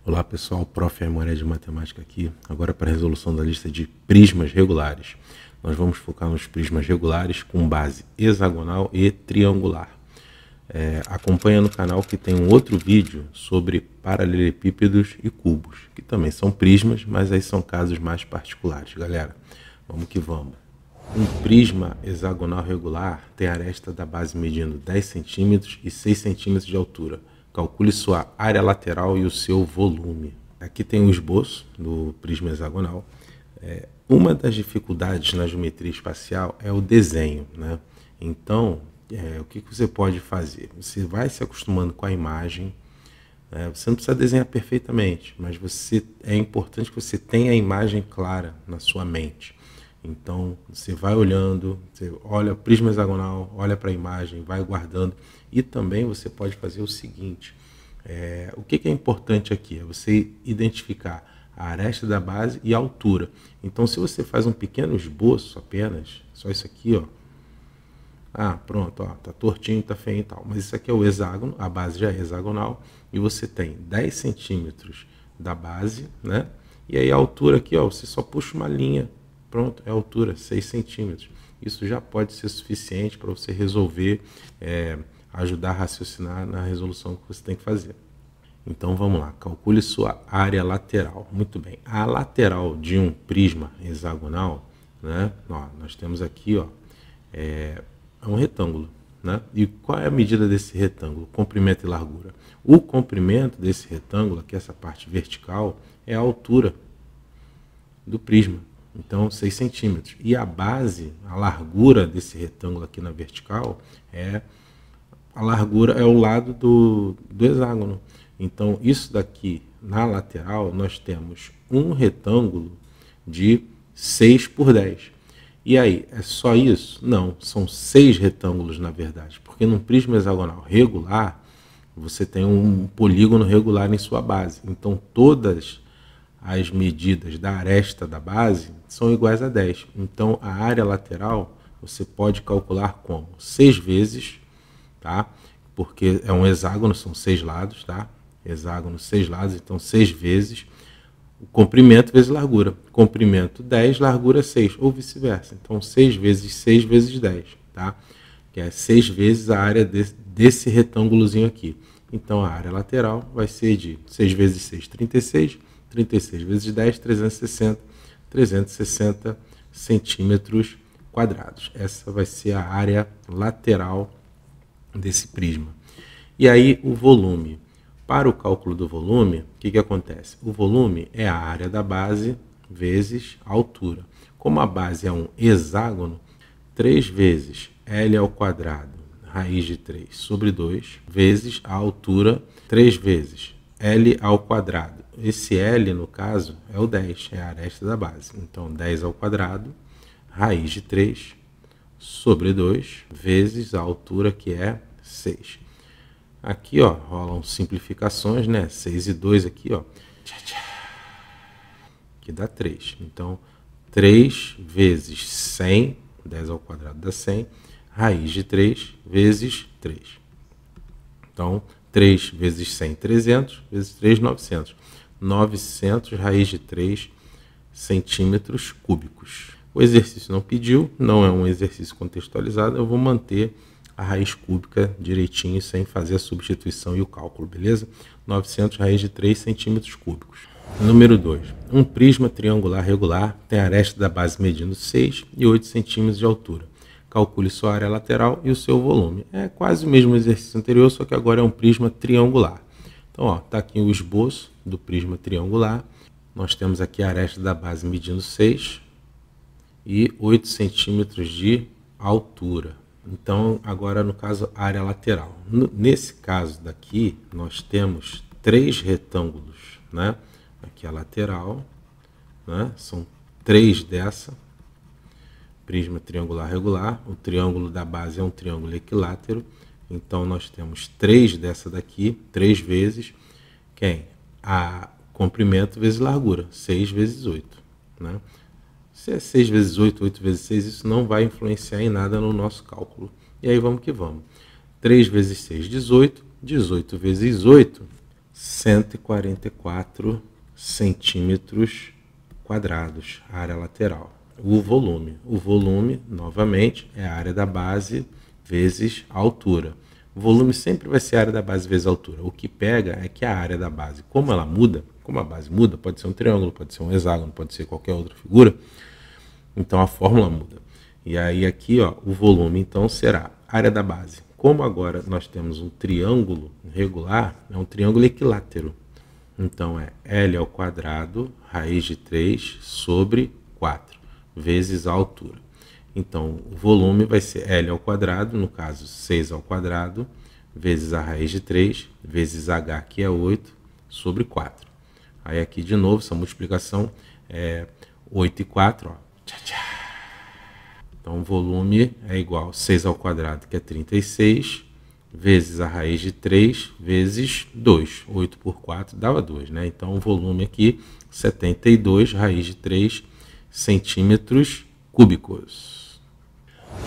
Olá pessoal, Prof. Aimoré de Matemática aqui, agora para a resolução da lista de prismas regulares. Nós vamos focar nos prismas regulares com base hexagonal e triangular. Acompanha no canal que tem um outro vídeo sobre paralelepípedos e cubos, que também são prismas, mas aí são casos mais particulares. Galera, vamos que vamos. Um prisma hexagonal regular tem a aresta da base medindo 10 cm e 6 cm de altura. Calcule sua área lateral e o seu volume. Aqui tem o esboço do prisma hexagonal. Uma das dificuldades na geometria espacial é o desenho, né? Então, o que você pode fazer? Você vai se acostumando com a imagem. Você não precisa desenhar perfeitamente, mas é importante que você tenha a imagem clara na sua mente. Então, você vai olhando, você olha o prisma hexagonal, olha para a imagem, vai guardando. E também você pode fazer o seguinte, o que é importante aqui? É você identificar a aresta da base e a altura. Então, se você faz um pequeno esboço apenas, só isso aqui, ó. Pronto, ó, tá tortinho, tá feio e tal. Mas isso aqui é o hexágono, a base já é hexagonal, e você tem 10 centímetros da base, né? E aí a altura aqui, ó, você só puxa uma linha. Pronto, é a altura, 6 centímetros. Isso já pode ser suficiente para você resolver, ajudar a raciocinar na resolução que você tem que fazer. Então vamos lá, calcule sua área lateral. Muito bem, a lateral de um prisma hexagonal, né? Ó, nós temos aqui, ó, é um retângulo, né? E qual é a medida desse retângulo? Comprimento e largura. O comprimento desse retângulo, aqui essa parte vertical, é a altura do prisma. Então, 6 centímetros. E a base, a largura desse retângulo aqui na vertical, a largura é o lado do hexágono. Então, isso daqui, na lateral, nós temos um retângulo de 6 por 10. E aí, é só isso? Não, são 6 retângulos, na verdade. Porque num prisma hexagonal regular, você tem um polígono regular em sua base. Então, todas as medidas da aresta da base são iguais a 10. Então, a área lateral você pode calcular como 6 vezes, tá? Porque é um hexágono, são 6 lados, tá? Hexágono, 6 lados, então 6 vezes o comprimento vezes largura. Comprimento 10, largura 6, ou vice-versa. Então, 6 vezes 6 vezes 10, tá? Que é 6 vezes a área desse retângulozinho aqui. Então, a área lateral vai ser de 6 vezes 6, 36. 36 vezes 10, 360 centímetros quadrados. Essa vai ser a área lateral desse prisma. E aí o volume. Para o cálculo do volume, o que acontece? O volume é a área da base vezes a altura. Como a base é um hexágono, 3 vezes L ao quadrado, raiz de 3 sobre 2, vezes a altura, 3 vezes L ao quadrado. Esse L, no caso, é o 10, é a aresta da base. Então, 10 ao quadrado, raiz de 3, sobre 2, vezes a altura, que é 6. Aqui, ó, rolam simplificações, né? 6 e 2 aqui, ó, que dá 3. Então, 3 vezes 100, 10 ao quadrado dá 100, raiz de 3 vezes 3. Então, 3 vezes 100, 300, vezes 3, 900. 900 raiz de 3 centímetros cúbicos. O exercício não pediu, não é um exercício contextualizado, eu vou manter a raiz cúbica direitinho, sem fazer a substituição e o cálculo, beleza? 900 raiz de 3 centímetros cúbicos. Número 2. Um prisma triangular regular tem a aresta da base medindo 6 e 8 centímetros de altura. Calcule sua área lateral e o seu volume. É quase o mesmo exercício anterior, só que agora é um prisma triangular. Então, ó, tá aqui o esboço do prisma triangular. Nós temos aqui a aresta da base medindo 6 e 8 centímetros de altura. Então, agora no caso, a área lateral. Nesse caso daqui, nós temos 3 retângulos, né? Aqui a lateral, né? São 3 dessa. Prisma triangular regular. O triângulo da base é um triângulo equilátero. Então, nós temos 3 dessa daqui, 3 vezes, quem? A comprimento vezes largura, 6 vezes 8. Né? Se é 6 vezes 8, 8 vezes 6, isso não vai influenciar em nada no nosso cálculo. E aí vamos que vamos. 3 vezes 6, 18. 18 vezes 8, 144 centímetros quadrados, a área lateral. O volume, novamente, é a área da base vezes a altura. O volume sempre vai ser a área da base vezes a altura. O que pega é que a área da base, como ela muda, como a base muda, pode ser um triângulo, pode ser um hexágono, pode ser qualquer outra figura, então a fórmula muda. E aí aqui, ó, o volume então será a área da base. Como agora nós temos um triângulo regular, é um triângulo equilátero. Então é L ao quadrado, raiz de 3 sobre 4, vezes a altura. Então o volume vai ser L ao quadrado, no caso 6 ao quadrado, vezes a raiz de 3, vezes H, que é 8, sobre 4. Aí aqui de novo, essa multiplicação é 8 e 4, ó. Tchá, tchá. Então o volume é igual a 6 ao quadrado, que é 36, vezes a raiz de 3, vezes 2. 8 por 4 dava 2, né? Então o volume aqui, 72, raiz de 3 centímetros cúbicos.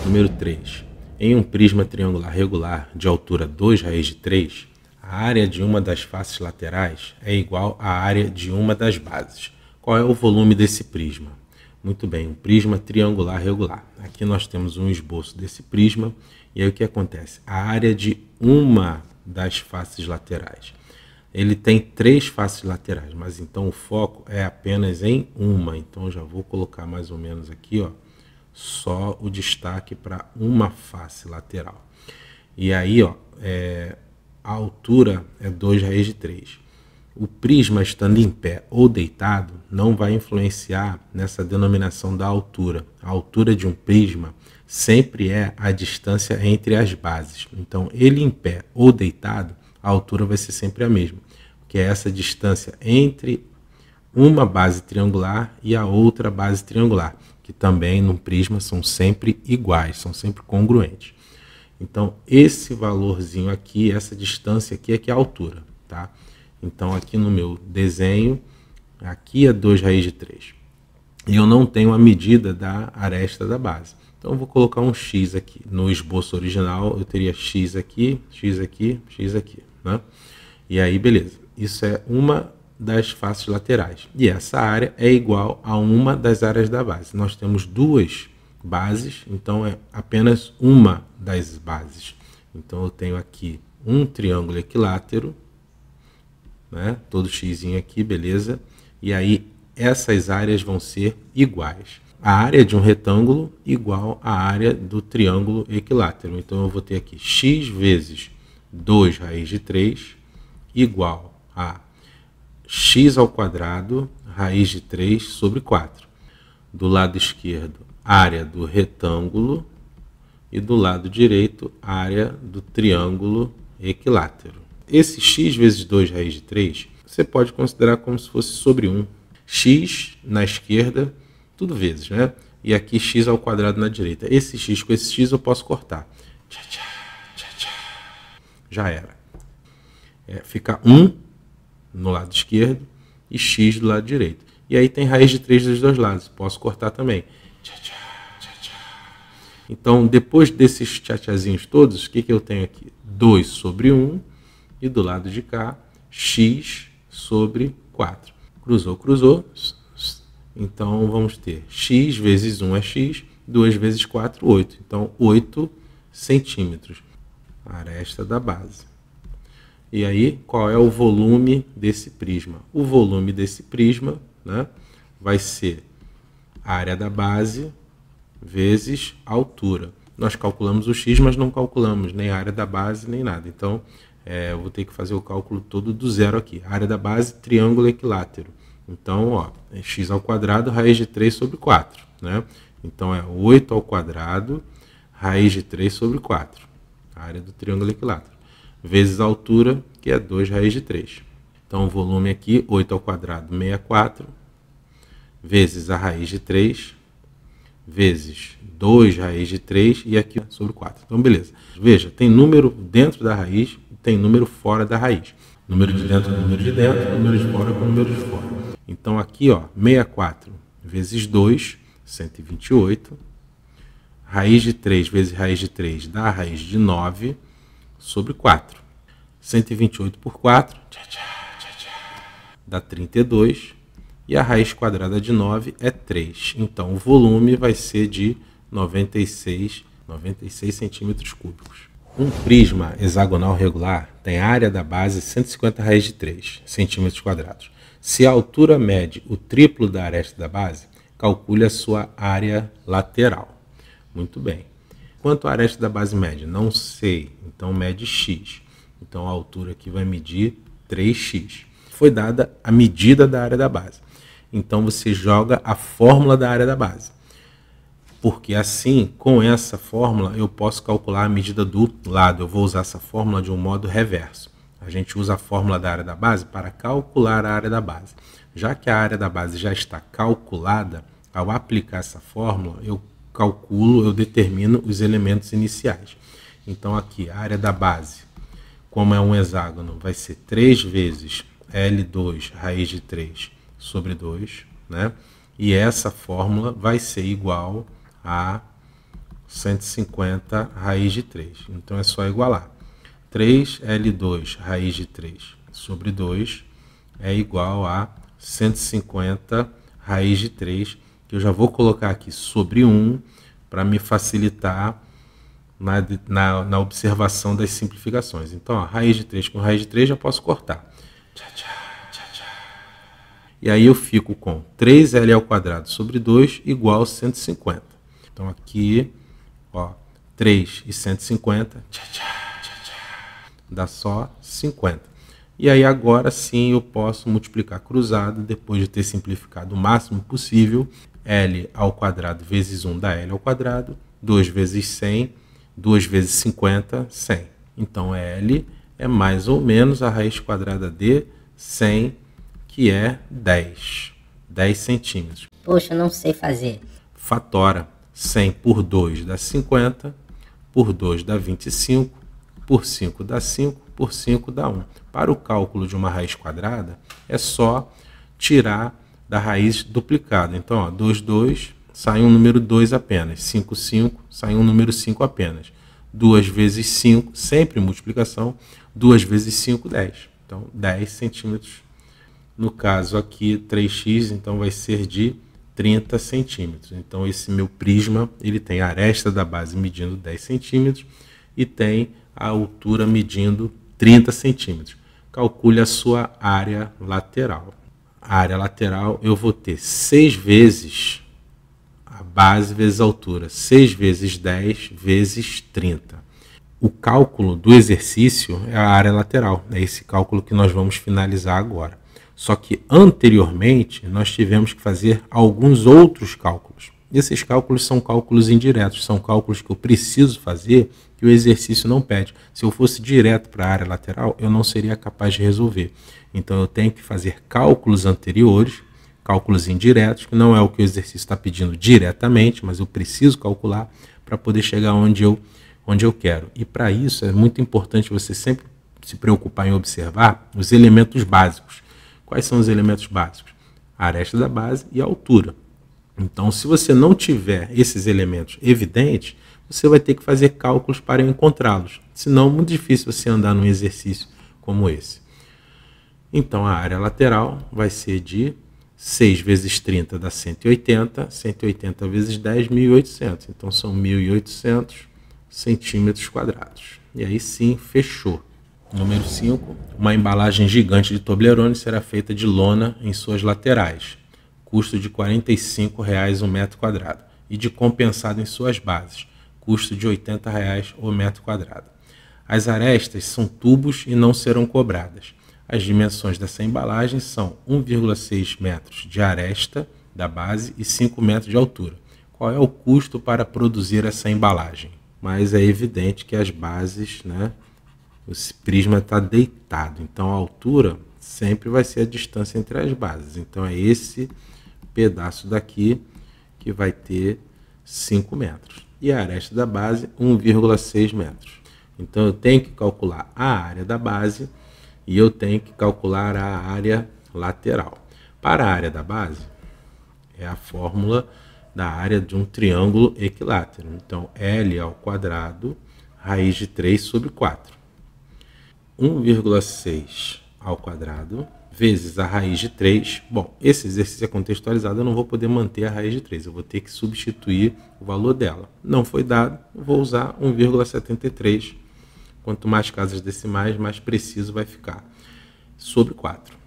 Número 3. Em um prisma triangular regular de altura 2 raiz de 3, a área de uma das faces laterais é igual à área de uma das bases. Qual é o volume desse prisma? Muito bem, um prisma triangular regular. Aqui nós temos um esboço desse prisma. E aí o que acontece? A área de uma das faces laterais. Ele tem 3 faces laterais, mas então o foco é apenas em uma. Então eu já vou colocar mais ou menos aqui, ó, só o destaque para uma face lateral. E aí, ó, a altura é 2 raiz de 3. O prisma estando em pé ou deitado não vai influenciar nessa denominação da altura. A altura de um prisma sempre é a distância entre as bases. Então, ele em pé ou deitado, a altura vai ser sempre a mesma, que é essa distância entre uma base triangular e a outra base triangular, que também no prisma são sempre iguais, são sempre congruentes. Então, esse valorzinho aqui, essa distância aqui é que é a altura, tá? Então, aqui no meu desenho, aqui é 2 raiz de 3. E eu não tenho a medida da aresta da base. Então, eu vou colocar um X aqui. No esboço original, eu teria X aqui, X aqui, X aqui, né? E aí, beleza. Isso é uma das faces laterais. E essa área é igual a uma das áreas da base. Nós temos 2 bases, então é apenas uma das bases. Então, eu tenho aqui um triângulo equilátero, né? Todo xzinho aqui, beleza? E aí essas áreas vão ser iguais. A área de um retângulo igual à área do triângulo equilátero. Então eu vou ter aqui x vezes 2 raiz de 3 igual a x ao quadrado raiz de 3 sobre 4. Do lado esquerdo, área do retângulo, e do lado direito, área do triângulo equilátero. Esse x vezes 2 raiz de 3, você pode considerar como se fosse sobre 1. X na esquerda, tudo vezes, né? E aqui x ao quadrado na direita. Esse x com esse x eu posso cortar. Tchá, tchá, tchá, tchá. Já era. Fica 1 no lado esquerdo e x do lado direito. E aí tem raiz de 3 dos dois lados. Posso cortar também. Tchá, tchá, tchá, tchá. Então, depois desses tchá-tchazinhos todos, o que eu tenho aqui? 2 sobre 1. E do lado de cá, x sobre 4. Cruzou, cruzou. Então, vamos ter x vezes 1 é x, 2 vezes 4, 8. Então, 8 centímetros. Aresta da base. E aí, qual é o volume desse prisma? O volume desse prisma, né, vai ser a área da base vezes a altura. Nós calculamos o x, mas não calculamos nem a área da base, nem nada. Então, eu vou ter que fazer o cálculo todo do zero aqui. A área da base, triângulo equilátero. Então, ó, é x ao quadrado, raiz de 3 sobre 4. Né? Então, é 8 ao quadrado, raiz de 3 sobre 4. A área do triângulo equilátero. Vezes a altura, que é 2 raiz de 3. Então, o volume aqui, 8 ao quadrado, 64. Vezes a raiz de 3. Vezes 2 raiz de 3. E aqui sobre 4. Então, beleza. Veja, tem número dentro da raiz, tem número fora da raiz. Número de dentro com número de dentro, número de fora com número de fora. Então aqui, ó, 64 vezes 2, 128. Raiz de 3 vezes raiz de 3 dá a raiz de 9 sobre 4. 128 por 4, tchá, tchá, dá 32 e a raiz quadrada de 9 é 3. Então o volume vai ser de 96 centímetros cúbicos. Um prisma hexagonal regular tem a área da base 150 raiz de 3 centímetros quadrados. Se a altura mede o triplo da aresta da base, calcule a sua área lateral. Muito bem. Quanto a aresta da base mede? Não sei. Então mede x. Então a altura aqui vai medir 3x. Foi dada a medida da área da base. Então você joga a fórmula da área da base. Porque assim, com essa fórmula, eu posso calcular a medida do lado. Eu vou usar essa fórmula de um modo reverso. A gente usa a fórmula da área da base para calcular a área da base. Já que a área da base já está calculada, ao aplicar essa fórmula, eu determino os elementos iniciais. Então aqui, a área da base, como é um hexágono, vai ser 3 vezes L2 raiz de 3 sobre 2, né? E essa fórmula vai ser igual a 150 raiz de 3. Então é só igualar. 3L2 raiz de 3 sobre 2 é igual a 150 raiz de 3, que eu já vou colocar aqui sobre 1 para me facilitar na observação das simplificações. Então, ó, raiz de 3 com raiz de 3 já posso cortar. E aí eu fico com 3L ao quadrado sobre 2 igual a 150. Então aqui, ó, 3 e 150, dá só 50. E aí agora sim eu posso multiplicar cruzado, depois de ter simplificado o máximo possível. L ao quadrado vezes 1 dá L ao quadrado, 2 vezes 100, 2 vezes 50, 100. Então L é mais ou menos a raiz quadrada de 100, que é 10 centímetros. Poxa, não sei fazer. Fatora. 100 por 2 dá 50, por 2 dá 25, por 5 dá 5, por 5 dá 1. Para o cálculo de uma raiz quadrada, é só tirar da raiz duplicada. Então, ó, 2, 2, sai um número 2 apenas. 5, 5, sai um número 5 apenas. 2 vezes 5, sempre multiplicação, 2 vezes 5, 10. Então, 10 centímetros. No caso aqui, 3x, então vai ser de 30 centímetros. Então, esse meu prisma, ele tem a aresta da base medindo 10 centímetros e tem a altura medindo 30 centímetros. Calcule a sua área lateral. A área lateral eu vou ter 6 vezes a base vezes a altura. 6 vezes 10 vezes 30. O cálculo do exercício é a área lateral. É esse cálculo que nós vamos finalizar agora. Só que anteriormente nós tivemos que fazer alguns outros cálculos. Esses cálculos são cálculos indiretos, são cálculos que eu preciso fazer que o exercício não pede. Se eu fosse direto para a área lateral, eu não seria capaz de resolver. Então eu tenho que fazer cálculos anteriores, cálculos indiretos, que não é o que o exercício está pedindo diretamente, mas eu preciso calcular para poder chegar onde eu quero. E para isso é muito importante você sempre se preocupar em observar os elementos básicos. Quais são os elementos básicos? A aresta da base e a altura. Então, se você não tiver esses elementos evidentes, você vai ter que fazer cálculos para encontrá-los. Senão, é muito difícil você andar num exercício como esse. Então, a área lateral vai ser de 6 vezes 30 dá 180, 180 vezes 10, 1.800. Então, são 1.800 centímetros quadrados. E aí sim, fechou. Número 5, uma embalagem gigante de Toblerone será feita de lona em suas laterais, custo de R$ 45,00 o metro quadrado, e de compensado em suas bases, custo de R$ 80,00 o metro quadrado. As arestas são tubos e não serão cobradas. As dimensões dessa embalagem são 1,6 metros de aresta da base e 5 metros de altura. Qual é o custo para produzir essa embalagem? Mas é evidente que as bases, né? Esse prisma está deitado, então a altura sempre vai ser a distância entre as bases. Então é esse pedaço daqui que vai ter 5 metros. E a aresta da base, 1,6 metros. Então eu tenho que calcular a área da base e eu tenho que calcular a área lateral. Para a área da base, é a fórmula da área de um triângulo equilátero. Então L ao quadrado, raiz de 3 sobre 4. 1,6 ao quadrado vezes a raiz de 3. Bom, esse exercício é contextualizado, eu não vou poder manter a raiz de 3, eu vou ter que substituir o valor dela. Não foi dado, eu vou usar 1,73. Quanto mais casas decimais, mais preciso vai ficar. Sobre 4.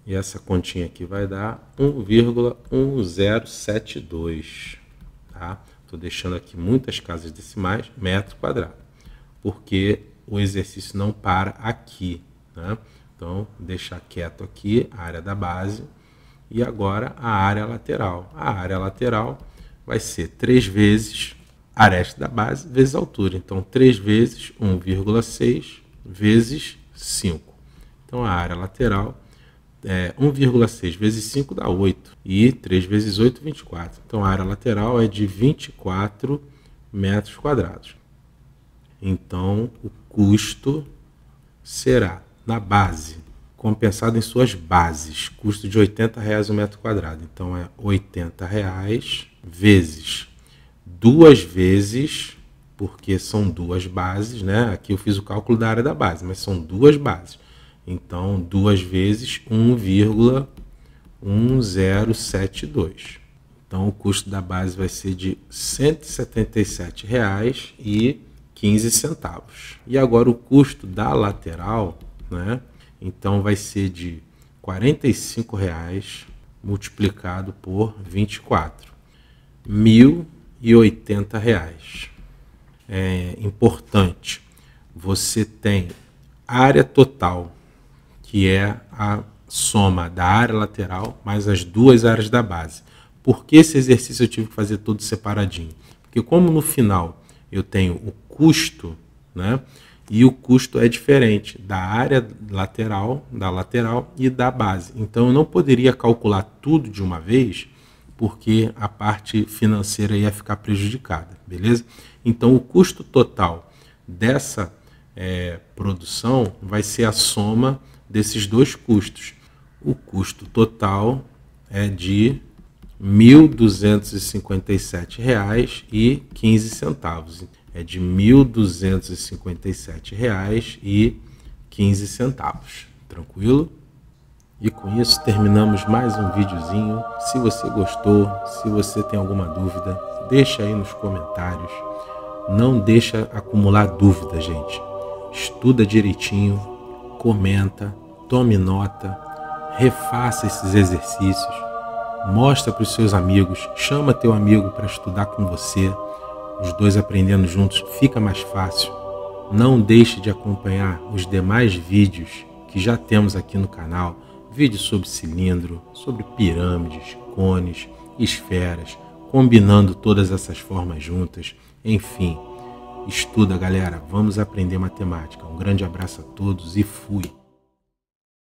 E essa continha aqui vai dar 1,1072. Tá? Estou deixando aqui muitas casas decimais, metro quadrado, porque o exercício não para aqui, né? Então, deixar quieto aqui a área da base e agora a área lateral. A área lateral vai ser 3 vezes a aresta da base vezes a altura. Então, 3 vezes 1,6 vezes 5. Então, a área lateral é 1,6 vezes 5 dá 8. E 3 vezes 8, 24. Então, a área lateral é de 24 metros quadrados. Então, o custo será, na base, compensado em suas bases, custo de R$80 o metro quadrado. Então, é R$80 vezes 2 vezes, porque são 2 bases, né? Aqui eu fiz o cálculo da área da base, mas são 2 bases. Então, 2 vezes 1,1072. Então, o custo da base vai ser de R$ 177,15. E agora o custo da lateral, né? Então, vai ser de R$ 45 multiplicado por 24. R$ 1.080. É importante, você tem área total, que é a soma da área lateral mais as 2 áreas da base. Por que esse exercício eu tive que fazer todo separadinho? Porque como no final eu tenho o custo, né? E o custo é diferente da área lateral, e da base. Então eu não poderia calcular tudo de uma vez, porque a parte financeira ia ficar prejudicada, beleza? Então o custo total dessa produção vai ser a soma desses 2 custos. O custo total é de R$ 1.257,15. É de R$ 1.257,15. Tranquilo? E com isso terminamos mais um videozinho. Se você gostou, se você tem alguma dúvida, deixa aí nos comentários. Não deixa acumular dúvida, gente. Estuda direitinho, comenta, tome nota, refaça esses exercícios, mostra para os seus amigos, chama teu amigo para estudar com você. Os dois aprendendo juntos fica mais fácil. Não deixe de acompanhar os demais vídeos que já temos aqui no canal. Vídeos sobre cilindro, sobre pirâmides, cones, esferas, combinando todas essas formas juntas. Enfim, estuda, galera. Vamos aprender matemática. Um grande abraço a todos e fui!